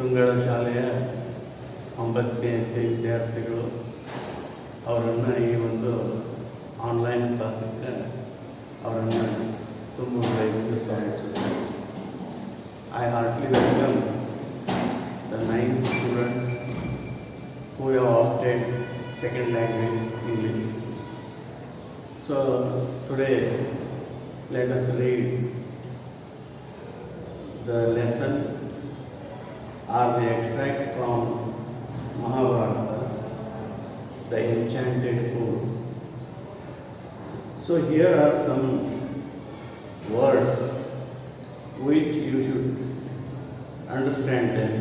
ತುಂಗಳ ಶಾಲೆಯ 9ನೇ ವಿದ್ಯಾರ್ಥಿಗಳು ಅವರನ್ನು ಈ ಒಂದು ಆನ್ಲೈನ್ ಕ್ಲಾಸಿಗೆ ಅವರನ್ನು ತುಂಬ ಸ್ವಾಗತಿಸುತ್ತೇನೆ. I heartily welcome the 9 students who have opted second language English. So today let us read the lesson or the extract from Mahabharata, the enchanted food. So here are some words which you should understand them.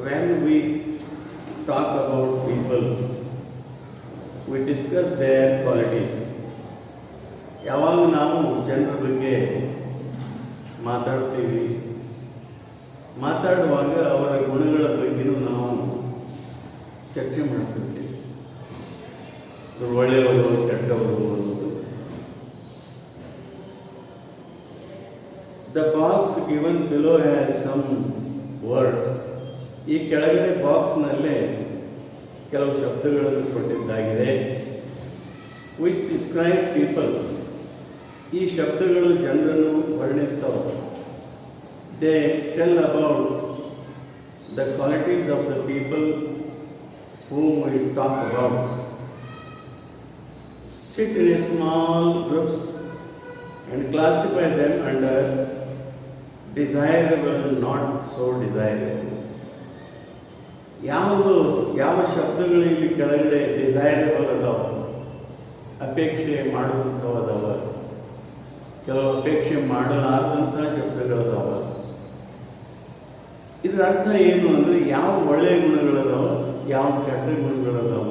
When we talk about people, we discuss their qualities. ಯಾವಾಗ ನಾವು ಜನರ ಬಗ್ಗೆ ಮಾತಾಡ್ತೀವಿ, ಮಾತಾಡುವಾಗ ಅವರ ಗುಣಗಳ ಬಗ್ಗೆನೂ ನಾವು ಚರ್ಚೆ ಮಾಡ್ತಿರ್ತೀವಿ. ಒಳ್ಳೆಯವರು ಕೆಟ್ಟವರು ಅನ್ನೋದು. The box given below has some words. ಈ ಕೆಳಗಡೆ ಬಾಕ್ಸ್ನಲ್ಲೇ ಕೆಲವು ಶಬ್ದಗಳನ್ನು ಕೊಟ್ಟಿದ್ದಾಗಿದೆ. which describe people. ಈ ಶಬ್ದಗಳು ಜನರನ್ನು ವರ್ಣಿಸ್ತವೆ. They tell about the qualities of the people whom we talk about. Sit in a small groups and classify them under desirable, not so desirable. ಯಾವ ಶಬ್ದಗಳು ಇಲ್ಲಿ ಕೆಳಗಡೆ ಡಿಸೈರಬಲ್ ಅದಾವ, ಅಪೇಕ್ಷೆ ಮಾಡುವಂಥವು ಅದಾವ, ಕೆಲವು ಅಪೇಕ್ಷೆ ಮಾಡಲಾರದಂಥ ಶಬ್ದಗಳದಾವ. ಇದರ ಅರ್ಥ ಏನು ಅಂದರೆ ಯಾವ ಒಳ್ಳೆಯ ಗುಣಗಳದಾವ, ಯಾವ ಕೆಟ್ಟ ಗುಣಗಳದಾವ.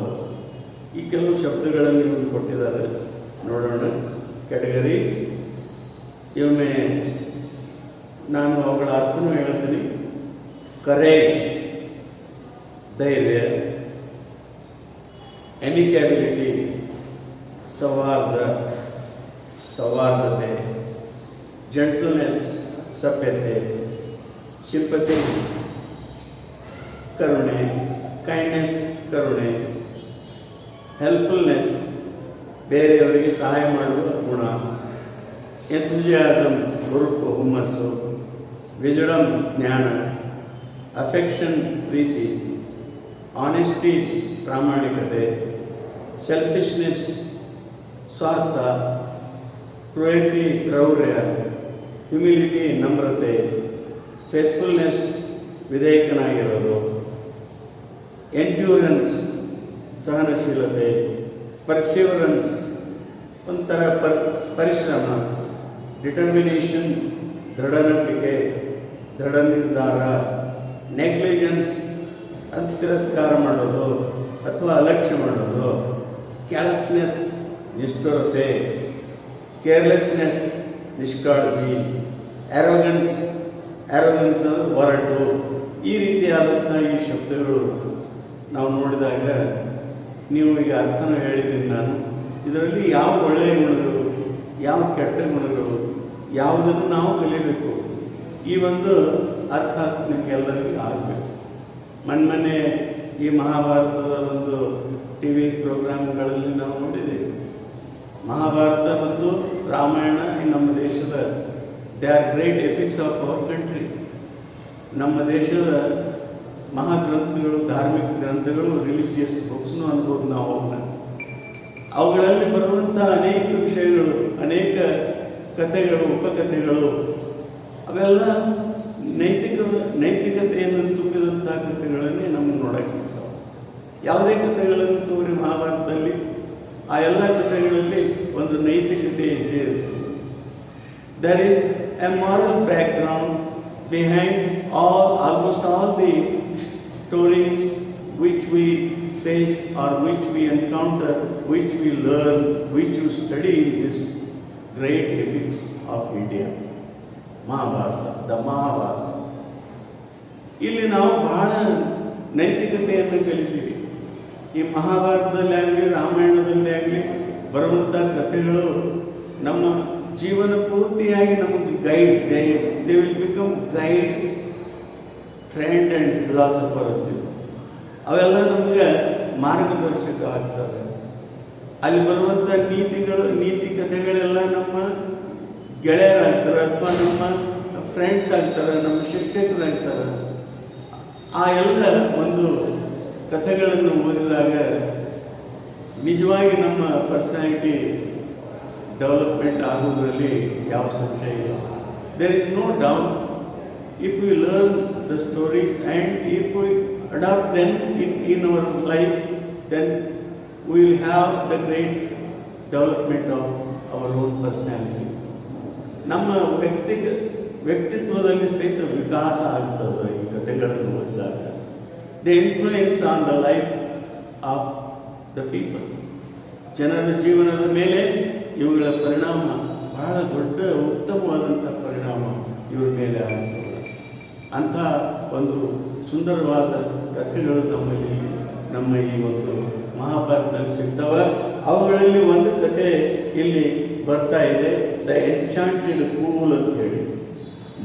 ಈ ಕೆಲವು ಶಬ್ದಗಳನ್ನು ಇವರು ಕೊಟ್ಟಿದ್ದಾರೆ, ನೋಡೋಣ. ಕ್ಯಾಟಗರಿ ಇವನ್ನೇ ನಾನು ಅವುಗಳ ಅರ್ಥನೂ ಹೇಳ್ತೀನಿ. ಕರೇಜ್, ಧೈರ್ಯ. ಎಮಿಕ್ಯಾಬಿಲಿಟಿ, ಸೌಹಾರ್ದತೆ. ಜೆಂಟಲ್ನೆಸ್, ಸಭ್ಯತೆ. ಸಿಂಪತಿ, ಕರುಣೆ. ಕೈಂಡ್ನೆಸ್, ಕರುಣೆ. ಹೆಲ್ಪ್ಫುಲ್ನೆಸ್, ಬೇರೆಯವರಿಗೆ ಸಹಾಯ ಮಾಡುವ ಗುಣ. ಎಂಥೂಸಿಯಾಸಮ್, ಹುರುಪು, ಹುಮ್ಮಸ್ಸು. ವಿಜಡಮ್, ಜ್ಞಾನ. ಅಫೆಕ್ಷನ್, ಪ್ರೀತಿ. ಆನೆಸ್ಟಿ, ಪ್ರಾಮಾಣಿಕತೆ. ಸೆಲ್ಫಿಶ್ನೆಸ್, ಸ್ವಾರ್ಥ. ಕ್ರೂಯಲ್ಟಿ, ಕ್ರೌರ್ಯ. ಹ್ಯುಮಿಲಿಟಿ, ನಮ್ರತೆ. ಫೇತ್ಫುಲ್ನೆಸ್, ವಿಧೇಯಕನಾಗಿರೋದು. ಎಂಡ್ಯೂರೆನ್ಸ್, ಸಹನಶೀಲತೆ. ಪರ್ಸಿವರೆನ್ಸ್, ಒಂಥರ ಪರಿಶ್ರಮ. ಡಿಟರ್ಮಿನೇಷನ್, ದೃಢನಂಬಿಕೆ, ದೃಢ ನಿರ್ಧಾರ. ನೆಗ್ಲಿಜೆನ್ಸ್, ತಿರಸ್ಕಾರ ಮಾಡೋದು ಅಥವಾ ಅಲಕ್ಷ್ಯ ಮಾಡೋದು. ಕ್ಯಾಲಸ್ನೆಸ್, ನಿಷ್ಠುರತೆ. ಕೇರ್ಲೆಸ್ನೆಸ್, ನಿಷ್ಕಾಳಜಿ. ಆ್ಯರೋಗನ್ಸ್ ಒರಟು. ಈ ರೀತಿಯಾದಂಥ ಈ ಶಬ್ದಗಳು ನಾವು ನೋಡಿದಾಗ, ನೀವು ಈಗ ಅರ್ಥನೂ ಹೇಳಿದ್ದೀನಿ ನಾನು, ಇದರಲ್ಲಿ ಯಾವ ಒಳ್ಳೆಯ ಗುಣಗಳು, ಯಾವ ಕೆಟ್ಟ ಗುಣಗಳು, ಯಾವುದನ್ನು ನಾವು ಕಲಿಯಬೇಕು, ಈ ಒಂದು ಅರ್ಥ ನಿಮಗೆಲ್ಲರಿಗೂ ಆಗಬೇಕು. ಮೊನ್ನೆ ಈ ಮಹಾಭಾರತದ ಒಂದು ಟಿ ವಿ ಪ್ರೋಗ್ರಾಮ್ಗಳಲ್ಲಿ ನಾವು ನೋಡಿದ್ದೇವೆ. ಮಹಾಭಾರತ ಮತ್ತು ರಾಮಾಯಣ ನಮ್ಮ ದೇಶದ they are great epics of our country. ನಮ್ಮ ದೇಶದ ಮಹಾಗ್ರಂಥಗಳು, ಧಾರ್ಮಿಕ ಗ್ರಂಥಗಳು, ರಿಲಿಜಿಯಸ್ ಬುಕ್ಸ್ನೂ ಅನ್ಬೋದು ನಾವು ಅವುಗಳಲ್ಲಿ ಬರುವಂಥ ಅನೇಕ ವಿಷಯಗಳು, ಅನೇಕ ಕಥೆಗಳು, ಉಪಕಥೆಗಳು, ಅವೆಲ್ಲ ನೈತಿಕತೆಯನ್ನು ತುಂಬಿದಂಥ ಕಥೆಗಳನ್ನೇ ನಮಗೆ ನೋಡೋಕ್ಕೆ ಸಿಗ್ತಾವೆ. ಯಾವುದೇ ಕಥೆಗಳನ್ನು ತೋರಿ ಮಹಾಭಾರತದಲ್ಲಿ ಆ ಎಲ್ಲ ಕಥೆಗಳಲ್ಲಿ ಒಂದು ನೈತಿಕತೆ ಇದ್ದೇ ಇರುತ್ತೆ. There is a moral background behind almost all the stories which we face or which we encounter, which we learn, which we study in this great epics of India. the Mahabharata. ಇಲ್ಲಿ ನಾವು ಬಹಳ ನೈತಿಕತೆಯನ್ನು ಕಲಿತೀವಿ. ಈ ಮಹಾಭಾರತದಲ್ಲಿ ಆಗಲಿ, ರಾಮಾಯಣದಲ್ಲಿ ಆಗಲಿ ಬರುವಂಥ ಕಥೆಗಳು ನಮ್ಮ ಜೀವನ ಪೂರ್ತಿಯಾಗಿ ನಮಗೆ guide, they will become guide friend and philosopher ಅಂತಿದ್ರು. ಅವೆಲ್ಲ ನಮಗೆ ಮಾರ್ಗದರ್ಶಕ ಆಗ್ತವೆ. ಅಲ್ಲಿ ಬರುವಂಥ ನೀತಿ ಕಥೆಗಳೆಲ್ಲ ನಮ್ಮ ಗೆಳೆಯರಾಗ್ತಾರೆ, ಅಥವಾ ನಮ್ಮ ಫ್ರೆಂಡ್ಸ್ ಆಗ್ತಾರೆ, ನಮ್ಮ ಶಿಕ್ಷಕರಾಗ್ತಾರೆ. ಆ ಎಲ್ಲ ಒಂದು ಕಥೆಗಳನ್ನು ಓದಿದಾಗ ನಿಜವಾಗಿ ನಮ್ಮ ಪರ್ಸನಾಲಿಟಿ ಡೆವಲಪ್ಮೆಂಟ್ ಆಗೋದ್ರಲ್ಲಿ ಯಾವ ಸಂಶಯ ಇಲ್ಲ. There is no doubt. If we learn the stories and if we adapt then in our life, then we will have the great development of our own personality. ನಮ್ಮ ವ್ಯಕ್ತಿತ್ವದಲ್ಲಿ ಸಹಿತ ವಿಕಾಸ ಆಗ್ತದೆ ಈ ಕಥೆಗಳನ್ನು ಓದಿದಾಗ. The influence on the life of the people, ಜನರ ಜೀವನದ ಮೇಲೆ ಇವುಗಳ ಪರಿಣಾಮ ಬಹಳ ದೊಡ್ಡ ಉತ್ತಮವಾದಂಥ ಪರಿಣಾಮ ಇವ್ರ ಮೇಲೆ ಆಗ್ತದೆ. ಅಂಥ ಒಂದು ಸುಂದರವಾದ ಕಥೆಗಳು ನಮ್ಮ ಈ ಒಂದು ಮಹಾಭಾರತದಲ್ಲಿ ಸಿಗ್ತವೆ. ಅವುಗಳಲ್ಲಿ ಒಂದು ಕಥೆ ಇಲ್ಲಿ ಬರ್ತಾ ಇದೆ, ದ ಎನ್ಚಾಂಟೆಡ್ ಪೂಲ್ ಅಂತ ಹೇಳಿ.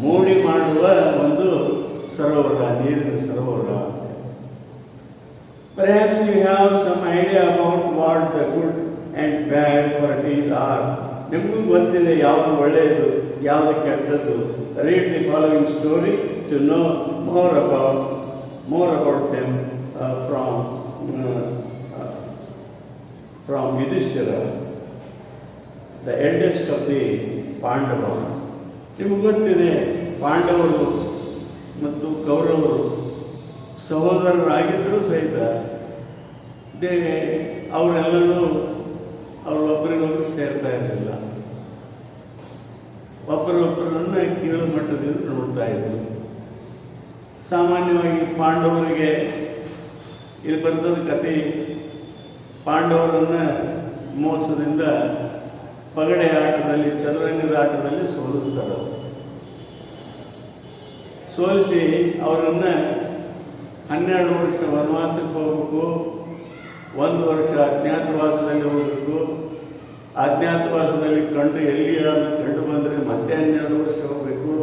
ಮೋಡಿ ಮಾಡುವ ಒಂದು ಸರೋವರ, ನೀರಿನ ಸರೋವರ. Perhaps you have some idea about what the good and bad qualities are. ನಿಮಗೂ ಗೊತ್ತಿದೆ ಯಾವುದು ಒಳ್ಳೆಯದು ಯಾವುದು ಕೆಟ್ಟದ್ದು. Read the following story to know more about them from Yudhishthira, the eldest of the Pandavas. ನಿಮಗೆ ಗೊತ್ತಿದೆ, ಪಾಂಡವರು ಮತ್ತು ಕೌರವರು ಸಹೋದರರಾಗಿದ್ದರೂ ಸಹಿತ ಅವರೆಲ್ಲರೂ ಅವರೊಬ್ಬರಿಗೊಬ್ಬರು ಸೇರ್ತಾ ಇರಲಿಲ್ಲ. ಒಬ್ಬರೊಬ್ಬರನ್ನು ಕೀಳು ಮಟ್ಟದಿಂದ ನೋಡ್ತಾ ಇದ್ರು. ಸಾಮಾನ್ಯವಾಗಿ ಪಾಂಡವರಿಗೆ ಇಲ್ಲಿ ಬರ್ತದ ಕತೆ, ಪಾಂಡವರನ್ನು ಮೋಸದಿಂದ ಪಗಡೆ ಆಟದಲ್ಲಿ, ಚದುರಂಗದ ಆಟದಲ್ಲಿ ಸೋಲಿಸ್ತಾರೆ. ಸೋಲಿಸಿ ಅವರನ್ನು 12 ವರ್ಷ ವನವಾಸಕ್ಕೆ ಹೋಗಬೇಕು, 1 ವರ್ಷ ಅಜ್ಞಾತವಾಸದಲ್ಲಿ ಹೋಗಬೇಕು. ಅಜ್ಞಾತವಾಸದಲ್ಲಿ ಕಂಡು ಬಂದರೆ ಮತ್ತೆ 12 ವರ್ಷ ಹೋಗಬೇಕು.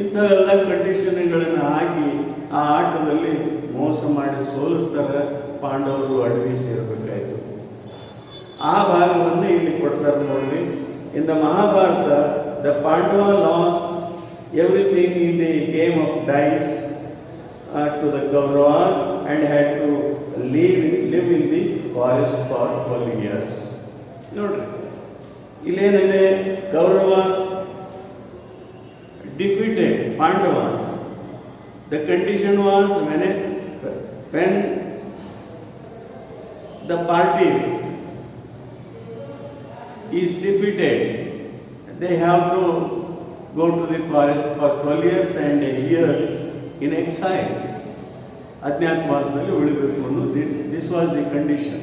ಇಂಥವೆಲ್ಲ ಕಂಡೀಷನ್ಗಳನ್ನು ಹಾಕಿ ಆ ಆಟದಲ್ಲಿ ಮೋಸ ಮಾಡಿ ಸೋಲಿಸ್ತಾರೆ. ಪಾಂಡವರು ಅಡವಿ ಸೇರಬೇಕಾಯಿತು. ಆ ಭಾಗವನ್ನು ಇಲ್ಲಿ ಕೊಡ್ತಾರೆ ನೋಡ್ರಿ. In the Mahabharata, the Pandava lost everything in the game of dice to the Kauravas and had to live in the forest for 12 years. ನೋಡ್ರಿ, ಇಲ್ಲೇನಿದೆ, Kaurava defeated Pandavas. The condition was when the party is defeated, they have to go to the forest for 12 years and a year in exile. ಅಜ್ಞಾತವಾಸದಲ್ಲಿ ಉಳಿಬೇಕು ಅನ್ನೋದು, this was the condition.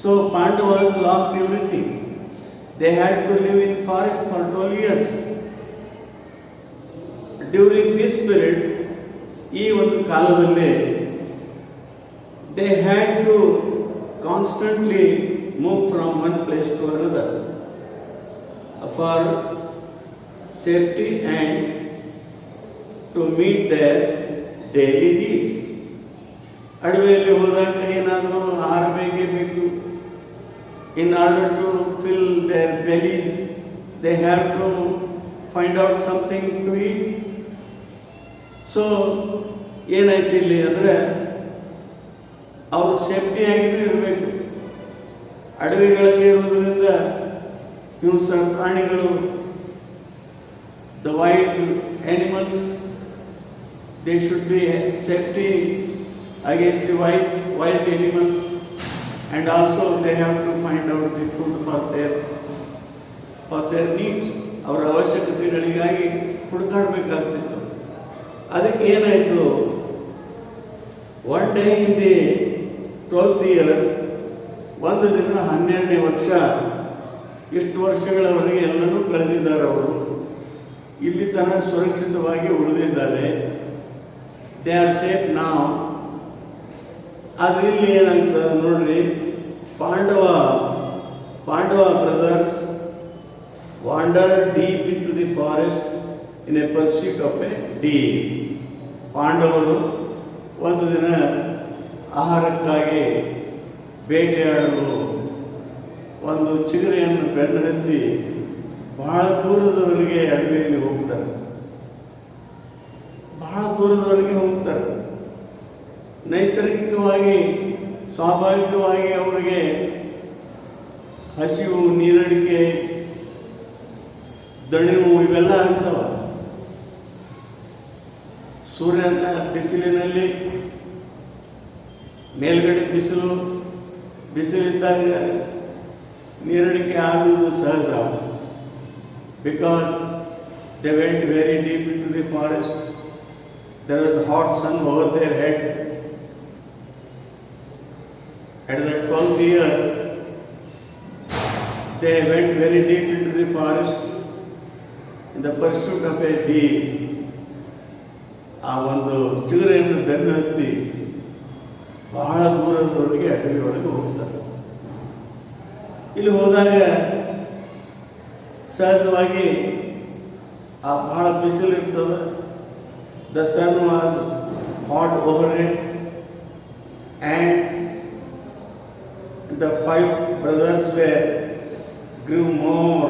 So Pandavas lost everything. They had to live in forest for 12 years. During this period, ಈ ಒಂದು ಕಾಲದಲ್ಲಿ they had to constantly move from one place to another for safety and to meet their daily needs. ಅಡವಿಯಲ್ಲಿ ಹೋದಾಗ ಏನಾದರೂ ಆಹಾರ ಬೇಕು. In order to fill their bellies, they have to find out something to eat. So ಏನಾಯ್ತು ಇಲ್ಲಿ ಅಂದರೆ, ಅವರು ಸೇಫ್ಟಿಯಾಗಿಯೂ ಇರಬೇಕು. ಅಡವಿಗಳಲ್ಲಿ ಇರೋದ್ರಿಂದ ಹಿಂಸ ಪ್ರಾಣಿಗಳು, the wild animals, they should be safety against the wild animals, and also they have to find out the food for their needs. ಅವರ ಅವಶ್ಯಕತೆಗಳಿಗಾಗಿ ಹುಡುಕಾಡಬೇಕಾಗ್ತಿತ್ತು. ಅದಕ್ಕೆ ಏನಾಯಿತು, one day in the 12th year, ಒಂದು ದಿನ 12ನೇ ವರ್ಷ, ಇಷ್ಟು ವರ್ಷಗಳವರೆಗೆ ಎಲ್ಲರೂ ಕಳೆದಿದ್ದಾರೆ. ಅವರು ಇಲ್ಲಿ ತನಕ ಸುರಕ್ಷಿತವಾಗಿ ಉಳಿದಿದ್ದಾರೆ. ದೇ ಆರ್ ಸೇಫ್ ನಾವ್. ಆದರೆ ಇಲ್ಲಿ ಏನಾಗ್ತದೆ ನೋಡ್ರಿ, Pandava brothers wandered deep into the forest in a pursuit of a deer. ಪಾಂಡವರು ಒಂದು ದಿನ ಆಹಾರಕ್ಕಾಗಿ ಬೇಟೆಯಾಡಲು ಒಂದು ಚಿಗರೆಯನ್ನು ಬೆನ್ನು ಹತ್ತಿ ಬಹಳ ದೂರದವರೆಗೆ ಅಡವಿಯಲ್ಲಿ ಹೋಗ್ತಾರೆ. ಬಹಳ ದೂರದವರೆಗೆ ಹೋಗ್ತಾರೆ. ನೈಸರ್ಗಿಕವಾಗಿ ಸ್ವಾಭಾವಿಕವಾಗಿ ಅವರಿಗೆ ಹಸಿವು, ನೀರಡಿಕೆ, ದಣಿವು ಇವೆಲ್ಲ ಆಗ್ತವ. ಸೂರ್ಯನ ಬಿಸಿಲಿನಲ್ಲಿ ಮೇಲ್ಗಡೆ ಬಿಸಿಲಿದ್ದಾಗ ನೀರಡಿಕೆ ಆಗುವುದು ಸಹಜ. Because they went very deep into the forest. There was hot sun over their head. At the 12th year, they went very deep into the forest in the pursuit of a deer. ಆ ಒಂದು ಚಿಗುರೆಯನ್ನು ಬೆನ್ನು ಹತ್ತಿ ಬಹಳ ದೂರದವರೆಗೆ ಅಡವಿ ಒಳಗೆ ಹೋಗ್ತಾರೆ. ಇಲ್ಲಿ ಹೋದಾಗ ಸಹಜವಾಗಿ ಆ ಬಹಳ ಬಿಸಿಲಿರ್ತದೆ. The sun was hot over it and the 5 brothers grew more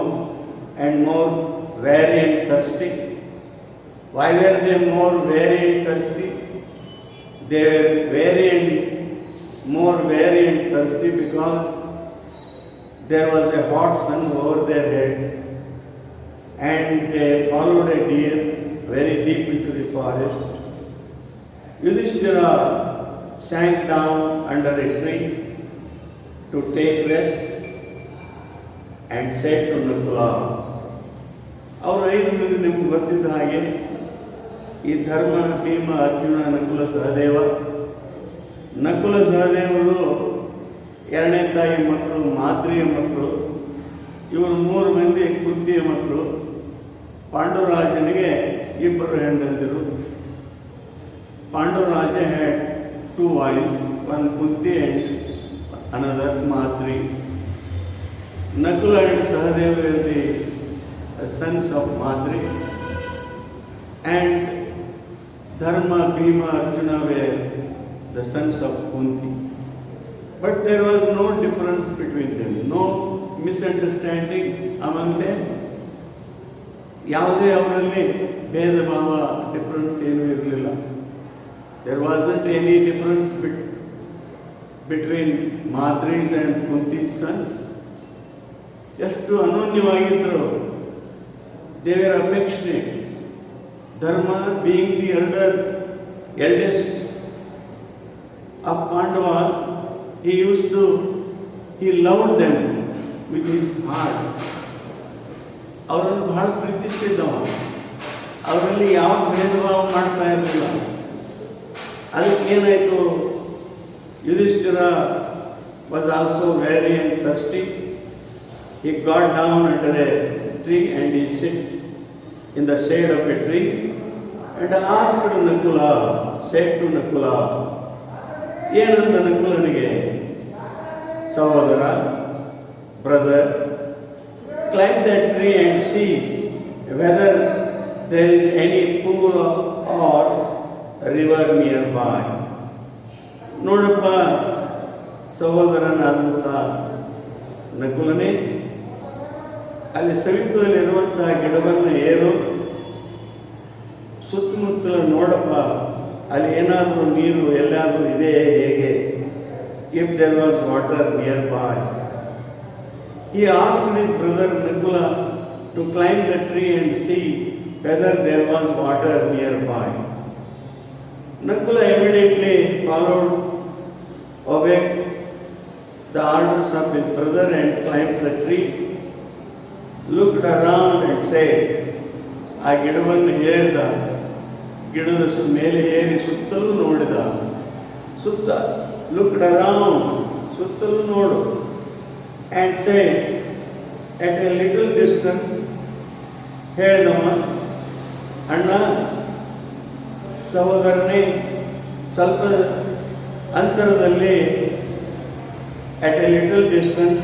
and more weary and thirsty. Why were they more weary and thirsty? They were more weary and thirsty because there was a hot sun over their head, and they followed a deer very deep into the forest. Yudhishthira sank down under a tree to take rest and said to Nakula. ಅವರು 5 ಮಂದಿ ನಿಮ್ಗೆ ಗೊತ್ತಿದ್ದ ಹಾಗೆ ಈ ಧರ್ಮ, ಭೀಮ, ಅರ್ಜುನ, ನಕುಲ, ಸಹದೇವ. ನಕುಲ ಸಹದೇವರು 2ನೇ ತಾಯಿ ಮಕ್ಕಳು, ಮಾದ್ರಿಯ ಮಕ್ಕಳು. ಇವರು 3 ಮಂದಿ ಕುಂತಿಯ ಮಕ್ಕಳು. ಪಾಂಡುರಾಜನಿಗೆ 2 ಹೆಂಡಂದಿರು. Panduraja had 2 wives, one Kunti and another Madri. Nakula and Sahadeva were the sons of Madri, and Dharma, Bhima, Arjuna were the sons of Kunti. But there was no difference between them, no misunderstanding among them. ಯಾವುದೇ ಅವರಲ್ಲಿ ಭೇದ ಭಾವ, difference ಏನೂ ಇರಲಿಲ್ಲ. There wasn't any difference between Madri's and Kunti's sons. ಎಷ್ಟು ಅನೋನ್ಯವಾಗಿದ್ದರು. They were affectionate. Dharma, being the eldest of Pandavas, he loved them with his heart. ಅವರನ್ನು ಬಹಳ ಪ್ರೀತಿಸ್ತಿದ್ದವ. ಅವರಲ್ಲಿ ಯಾವ ಭೇದ ಭಾವ ಮಾಡ್ತಾ ಇರಲಿಲ್ಲ. ಅದಕ್ಕೇನಾಯಿತು, Yudhishthira was also weary and thirsty. He got down under a tree and he sat in the shade of a tree and asked Nakula, said to Nakula, ಏನಂತ ನಕುಲನಿಗೆ, ಸಹೋದರ, brother, climb that tree and see whether there is any pool or river nearby. ನೋಡಪ್ಪ ಸಹೋದರನಾದಂಥ ನಕುಲನೇ, ಅಲ್ಲಿ ಸಮೀಪದಲ್ಲಿರುವಂತಹ ಗಿಡವನ್ನು ಏರು, ಸುತ್ತಮುತ್ತಲ ನೋಡಪ್ಪ, ಅಲ್ಲಿ ಏನಾದರೂ ನೀರು ಎಲ್ಲಾದರೂ ಇದೆಯೇ ಹೇಗೆ, if there was water nearby. He asked his brother Nakula to climb the tree and see whether there was water nearby. Nakula immediately obeyed the orders of his brother and climbed the tree, looked around and said, ಆ ಗಿಡವನ್ನು ಏರಿದ, ಗಿಡದ ಮೇಲೆ ಏರಿ ಸುತ್ತಲೂ ನೋಡಿದ, looked around, ಸುತ್ತಲೂ ನೋಡು, and said, at a little distance, ಹೇಳಿದವ, ಅಣ್ಣ, ಸಹೋದರನೇ, ಸ್ವಲ್ಪ ಅಂತರದಲ್ಲಿ, at a little distance,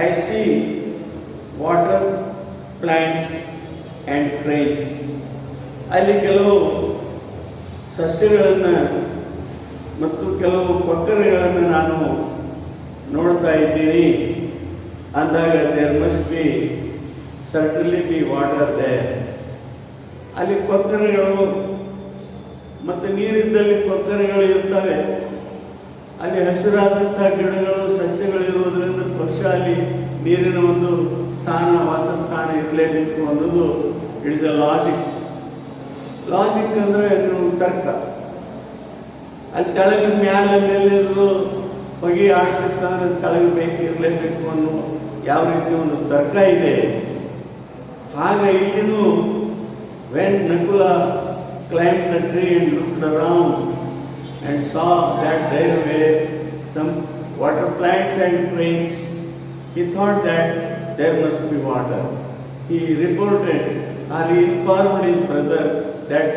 I see water, plants and cranes. ಅಲ್ಲಿ ಕೆಲವು ಸಸ್ಯಗಳನ್ನು ಮತ್ತು ಕೆಲವು ಕೊಕ್ಕರೆಗಳನ್ನು ನಾನು ನೋಡ್ತಾ ಇದ್ದೀನಿ ಅಂದಾಗ there must be certainly be water there. ಅಲ್ಲಿ ಕೊಕ್ಕರೆಗಳು ಮತ್ತು ನೀರಿದ್ದಲ್ಲಿ ಕೊಕ್ಕರೆಗಳು ಇರ್ತವೆ. ಅಲ್ಲಿ ಹಸಿರಾದಂಥ ಗಿಡಗಳು ಸಸ್ಯಗಳು ಇರುವುದರಿಂದ ಪಕ್ಷ ಅಲ್ಲಿ ನೀರಿನ ಒಂದು ಸ್ಥಾನ ವಾಸಸ್ಥಾನ ಇರಲೇಬೇಕು ಅನ್ನೋದು it is a logic. Logic ಅಂದರೆ ತರ್ಕ. ಅಲ್ಲಿ ಕೆಳಗೆ ಮ್ಯಾಲೆಲ್ಲೆಲ್ಲರೂ ಹೊಗೆ ಆಡ್ತಿರ್ತಂದ್ರೆ ಕೆಳಗೆ ಇರಲೇಬೇಕು ಅನ್ನೋ ಯಾವ ರೀತಿ ಒಂದು ತರ್ಕ ಇದೆ. ಹಾಗೆ ಇಲ್ಲಿನೂ when Nakula climbed the tree and looked around and saw that there were some water plants and cranes, he thought that there must be water. He reported or he informed his brother that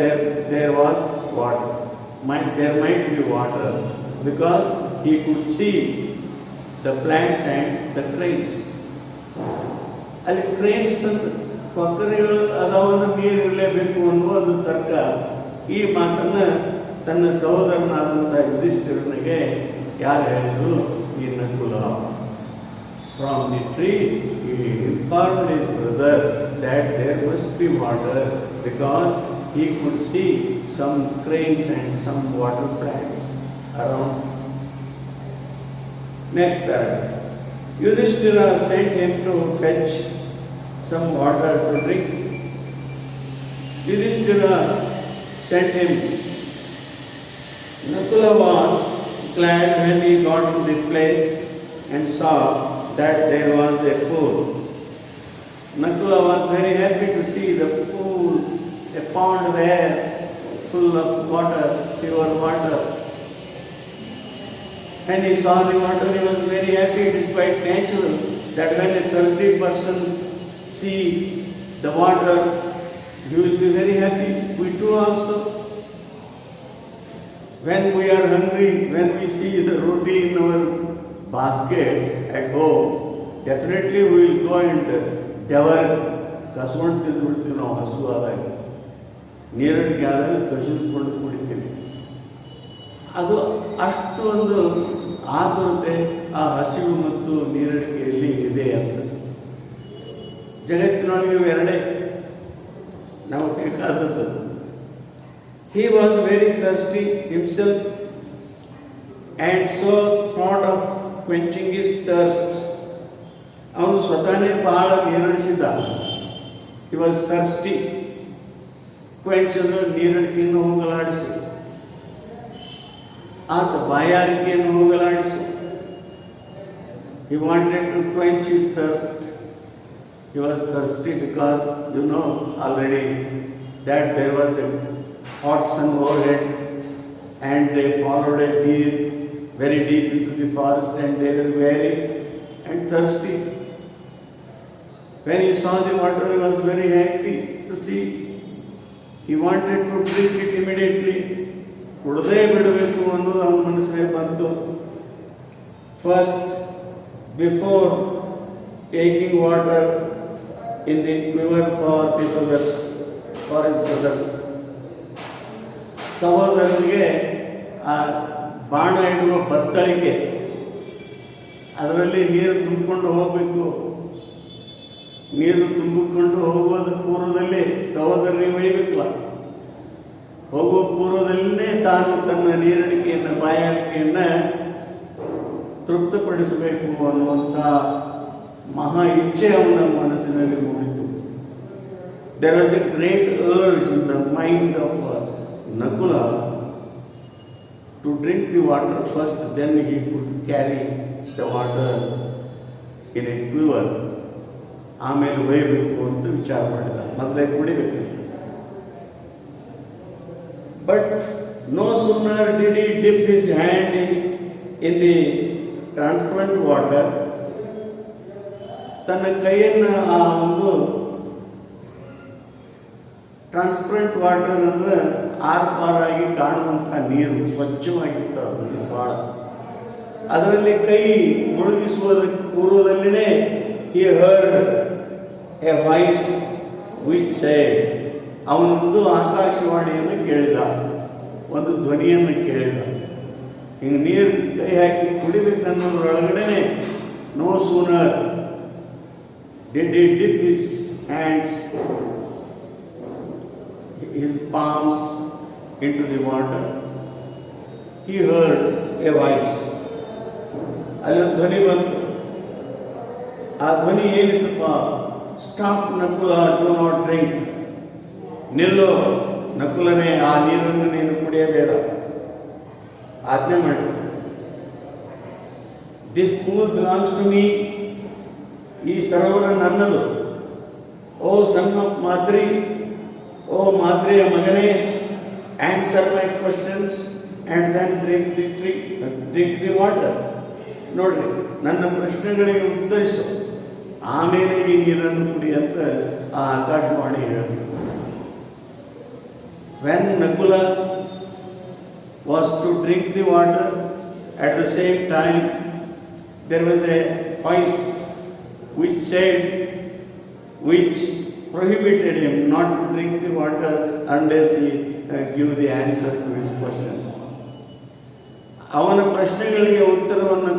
there was water. There might be water because he could see the plants and the cranes. ಅಲ್ಲಿ cranes ಕೊಕ್ಕರೆಗಳು ಅದಾವನ್ನು ನೀರು ಇರಲೇಬೇಕು ಅನ್ನುವ ಒಂದು ತರ್ಕ. ಈ ಮಾತನ್ನು ತನ್ನ ಸಹೋದರನಾದಂಥ ಯುಧಿಷ್ಠಿರನಿಗೆ ಯಾರು ಹೇಳಿದ್ರು? ಈ Nakula. From the tree he informed his brother that there must be water because he could see some cranes and some water plants around. Next paragraph. Yudhishthira sent him to fetch some water to drink. Yudhishthira sent him. Nakula was glad when he got to the place and saw that there was a pool. Nakula was very happy to see the pool, a pond there full of water, pure water. When he saw the water, he was very happy. It is quite natural that when a thirsty person see the water, he will be very happy. We too also. When we are hungry, when we see the roti in our baskets at home, definitely we will go and devour. ಕಸ್ಕೊಂಡು ತಿಂದುಬಿಡ್ತೀವಿ ನಾವು ಹಸುವಾದಾಗ. ನೀರಡಿಕೆ ಆದಾಗ ಕಸಿದುಕೊಂಡು ಕುಡಿತೀವಿ. ಅದು ಅಷ್ಟು ಒಂದು ಆತುರತೆ ಆ ಹಸಿವು ಮತ್ತು ನೀರಡಿಕೆಯಲ್ಲಿ ಇದೆ ಅಂತ. ಜಗತ್ತಿನೊಳಗೆ ಎರಡೇ ನಾವು ಬೇಕಾದದ್ದು. He was very thirsty himself and so thought of quenching his thirst. ಅವನು ಸ್ವತಃನೇ ಬಹಳ ನೀರಡಿಸಿದ್ದ. He was thirsty. ಕ್ವೆಂಚಲು ನೀರಡಿಕೆಯನ್ನು ಹೋಗಲಾಡಿಸು, ಆತ ಬಾಯಾರಿಕೆಯನ್ನು ಹೋಗಲಾಡಿಸು. He wanted to quench his thirst. He was thirsty because you know already that there was a hot sun overhead and they followed a deer very deep into the forest and they were weary and thirsty. When he saw the water, he was very happy to see. He wanted to drink it immediately. ಕುಡದೇ ಬಿಡಬೇಕು ಅನ್ನೋದು ಅವನ ಮನಸ್ಸಿಗೆ ಬಂತು. First, before taking water in the quiver for his brothers. ಸಹೋದರನಿಗೆ ಆ ಬಾಣ ಇಡುವ ಬತ್ತಳಿಕೆ, ಅದರಲ್ಲಿ ನೀರು ತುಂಬಿಕೊಂಡು ಹೋಗಬೇಕು. ನೀರು ತುಂಬಿಕೊಂಡು ಹೋಗುವುದ ಪೂರ್ವದಲ್ಲಿ ಸಹೋದರನಿಗೆ ಒಯ್ಯಬೇಕಲ್ಲ. ಹೋಗುವ ಪೂರ್ವದಲ್ಲೇ ತಾನು ತನ್ನ ನೀರಡಿಕೆಯನ್ನು ಬಾಯಾರಿಕೆಯನ್ನು ತೃಪ್ತಪಡಿಸಬೇಕು ಅನ್ನುವಂಥ ಮಹಾ ಇಚ್ಛೆ ಅವನ ಮನಸ್ಸಿನಲ್ಲಿ ಮೂಡಿತು. There was a great urge in the mind of Nakula to drink the water first, then he could carry the water in a quiver. ಆಮೇಲೆ ಒಯ್ಯಬೇಕು ಅಂತ ವಿಚಾರ ಮಾಡಿದ. ಮೊದಲೇ ಕುಡಿಬೇಕು. But no sooner did he dip his hand in the transparent water, ತನ್ನ ಕೈಯನ್ನು ಆ ಒಂದು ಟ್ರಾನ್ಸ್ಪರೆಂಟ್ ವಾಟರ್ ಅಂದರೆ ಆರ್ಪಾರಾಗಿ ಕಾಣುವಂಥ ನೀರು, ಸ್ವಚ್ಛವಾಗಿರ್ತದೆ ಭಾಳ. ಅದರಲ್ಲಿ ಕೈ ಮುಳುಗಿಸುವುದಕ್ಕೆ ಪೂರ್ವದಲ್ಲಿನೇ he heard a voice which said, ಅವನೊಂದು ಆಕಾಶವಾಣಿಯನ್ನು ಕೇಳಿದ. ಒಂದು ಧ್ವನಿಯನ್ನು ಕೇಳಿದ. ಹಿಂಗೆ ನೀರು ಕೈ ಹಾಕಿ ಕುಡಿಬೇಕನ್ನೋದ್ರೊಳಗಡೆ no sooner did he dip his hands, his palms into the water, he heard a voice. ಅಲ್ಲೊಂದು ಧ್ವನಿ ಬಂತು. ಆ ಧ್ವನಿ ಏನಿತ್ತಪ್ಪ? Stop Nakula, do not drink. ನಿಲ್ಲೋ ನಕುಲನೇ, ಆ ನೀರನ್ನು ನೀನು ಕುಡಿಯಬೇಡ, ಆಜ್ಞೆ ಮಾಡಿ. This pool belongs to me, ಈ ಸರೋವರ ನನ್ನದು. ಓ ಸನ್ ಆಫ್ ಮಾದ್ರಿ, ಓ ಮಾದ್ರಿಯ ಮಗನೇ, answer my questions and then drink the water. ನೋಡ್ರಿ, ನನ್ನ ಪ್ರಶ್ನೆಗಳಿಗೆ ಉತ್ತರಿಸು, ಆಮೇಲೆ ಈ ನೀರನ್ನು ಕುಡಿ ಅಂತ ಆ ಆಕಾಶವಾಣಿ ಹೇಳಿತು. When Nakula was to drink the water, at the same time there was a voice which said, which prohibited him not to drink the water unless he give the answer to his questions. ಅವನ ಪ್ರಶ್ನೆಗಳಿಗೆ ಉತ್ತರವನ್ನು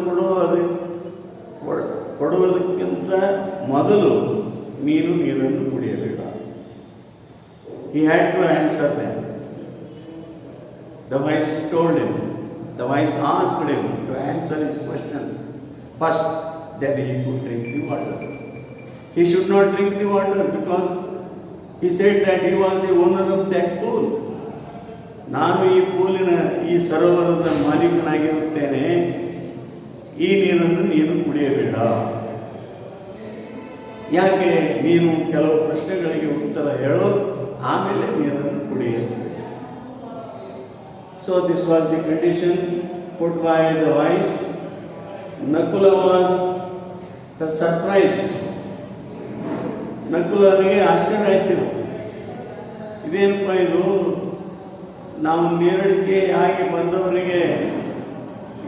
ಕೊಡುವುದಕ್ಕಿಂತ ಮೊದಲು ನೀನು ನೀರನ್ನು ಕುಡಿಯಬೇಡ. He had to answer them. The voice told him, the voice asked him to answer his questions first, then he could drink the water. He should not drink the water because he said that he was the owner of that pool. ನಾನು ಈ ಪೂಲಿನ, ಈ ಸರೋವರದ ಮಾಲೀಕನಾಗಿರುತ್ತೇನೆ, ಈ ನೀರನ್ನು ನೀನು ಕುಡಿಯಬೇಡ. ಯಾಕೆ? ನೀನು ಕೆಲವು ಪ್ರಶ್ನೆಗಳಿಗೆ ಉತ್ತರ ಹೇಳು, ಆಮೇಲೆ ನೀರನ್ನು ಕುಡಿಯುತ್ತೆ. So this was the condition put by the voice. Nakula was surprised. ನಕುಲನಿಗೆ ಆಶ್ಚರ್ಯ ಆಯ್ತಿದ್ರು. ಇದೇನಪ್ಪ ಇದು, ನಾವು ನೀರಡಿಕೆ ಆಗಿ ಬಂದವರಿಗೆ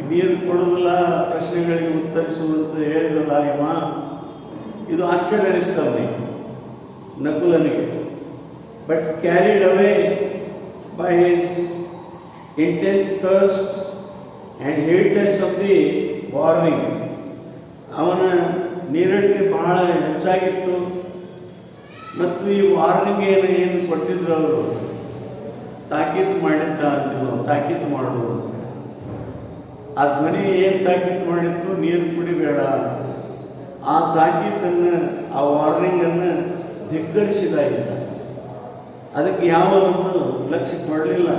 ನೀರು ಕೊಡೋದಿಲ್ಲ, ಪ್ರಶ್ನೆಗಳಿಗೆ ಉತ್ತರಿಸುವಂತ ಹೇಳಿದಲ್ಲ ಇವ. ಇದು ಆಶ್ಚರ್ಯ ಅನಿಸ್ತವನಿಗೆ, ನಕುಲನಿಗೆ. But carried away by his intense thirst and heedless of the warning. ಅವನ ನೀರಡಿಕೆ ಬಹಳ ಹೆಚ್ಚಾಗಿತ್ತು ಮತ್ತು ಈ ವಾರ್ನಿಂಗ್ ಏನು ಕೊಟ್ಟಿದ್ರು ಅವರು, ತಾಕೀತು ಮಾಡಿದ್ದ ಅಂತೀವಿ, ತಾಕೀತು ಮಾಡೋದು. ಆ ಧ್ವನಿ ಏನು ತಾಕೀತು ಮಾಡಿತ್ತು? ನೀರು ಕುಡಿಬೇಡ. ಆ ತಾಕೀತನ್ನು, ಆ ವಾರ್ನಿಂಗನ್ನು ಧಿಕ್ಕರಿಸಿದಾಗಿದ್ದ. ಅದಕ್ಕೆ ಯಾವೊಂದು ಲಕ್ಷ್ಯ ಕೊಡಲಿಲ್ಲ